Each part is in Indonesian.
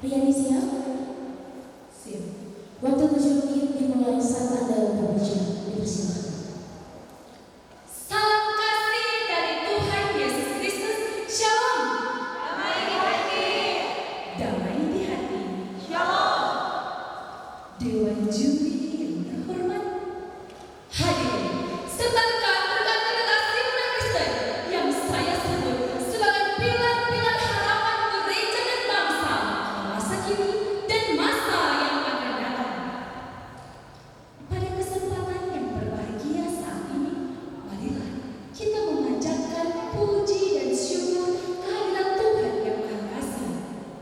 Riani siap? Siap. Waktu tujuh dimulai saat Anda berbicara. Dipersilakan. Salam kasih dari Tuhan Yesus Kristus. Shalom. Damai di hati. Damai di hati. Shalom. Dewan juri yang terhormat, hadirin serta rekan-rekan generasi muda Kristen yang saya sebut sebagai pilar-pilar harapan gereja dan bangsa masa kini dan masa yang akan datang. Pada kesempatan yang berbahagia saat ini, marilah kita memanjatkan puji dan syukur kehadirat Tuhan yang Maha Kasih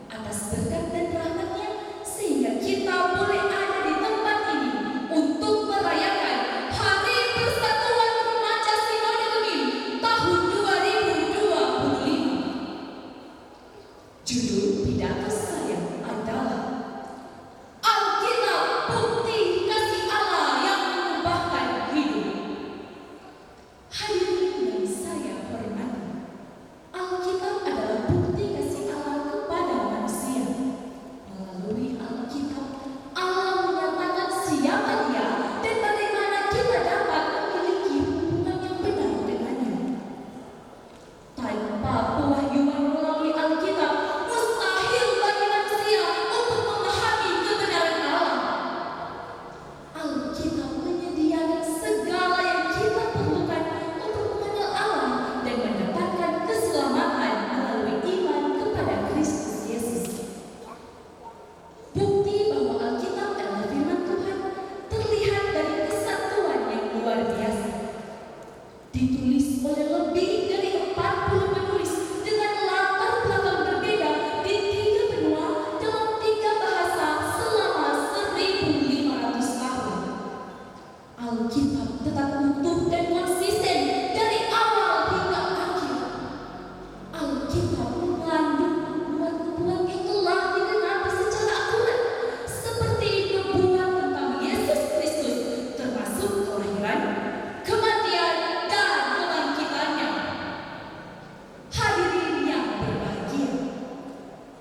atas berkat dan rahmat-Nya sehingga kita boleh ada di tempat ini untuk merayakan Hari Persatuan Remaja Sinode Gemim tahun 2025. Judul pidato saya adalah Alkitab, bukti kasih Allah yang mengubahkan hidup. Hadirin yang saya hormati, Alkitab adalah bukti kasih Allah kepada manusia. Melalui Alkitab, Allah menyatakan siapa Dia dan bagaimana kita dapat memiliki hubungan yang benar dengannya. Tanpa pewahyuan melalui Alkitab, mustahil bagi manusia untuk memahami kebenaran Allah. Alkitab menyediakan segala yang kita perlukan untuk mengenal Allah dan mendapatkan keselamatan melalui iman kepada Kristus Yesus. Bukti bahwa Alkitab adalah firman Tuhan terlihat dari kesatuan yang luar biasa. Ditulis oleh lebih dari 40 penulis dengan latar belakang berbeda di 3 benua dalam 3 bahasa selama 1500 tahun. Alkitab tetap utuh dan konsisten dari awal hingga akhir. Alkitab mengandung nubuat-nubuat yang telah digenapi secara akurat, seperti nubuat tentang Yesus Kristus, termasuk kelahiran, kematian, dan kebangkitannya. Hadirin yang berbahagia,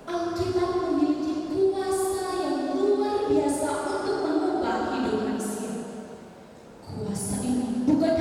Alkitab memiliki kuasa yang luar biasa untuk mengubah hidup manusia. Kuasa ini bukan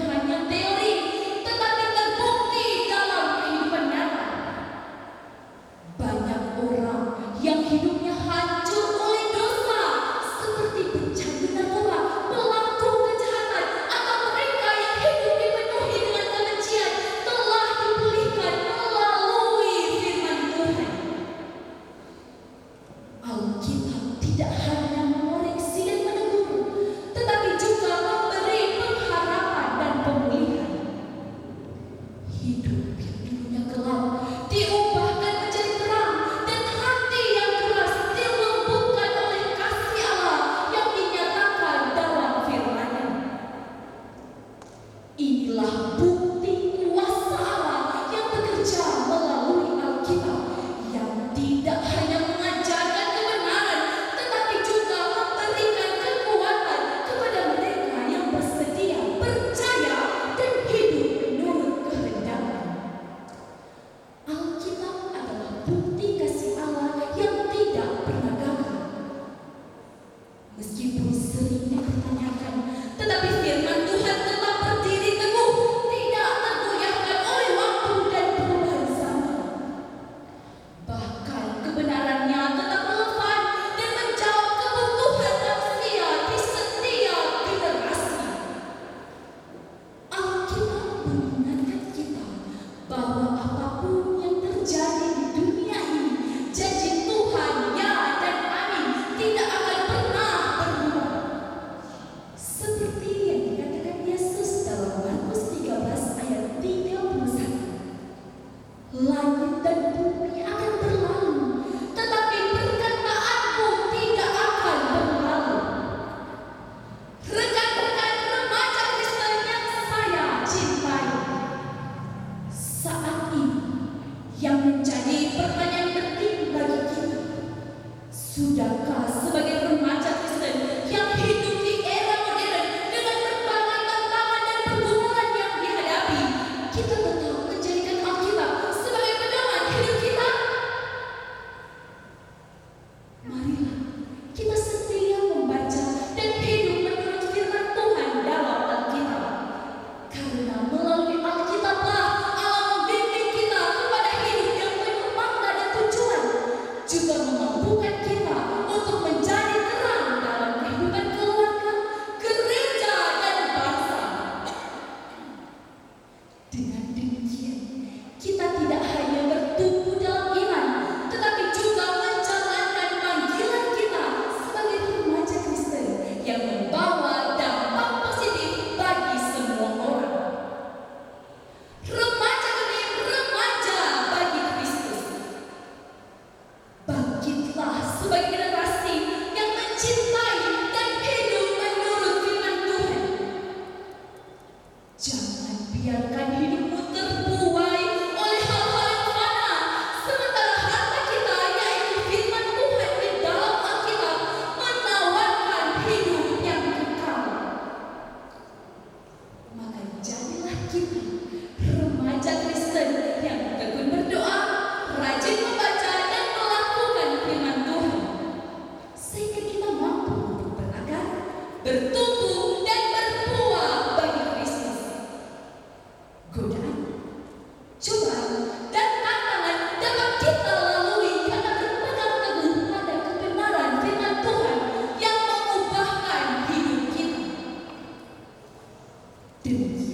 Demikian.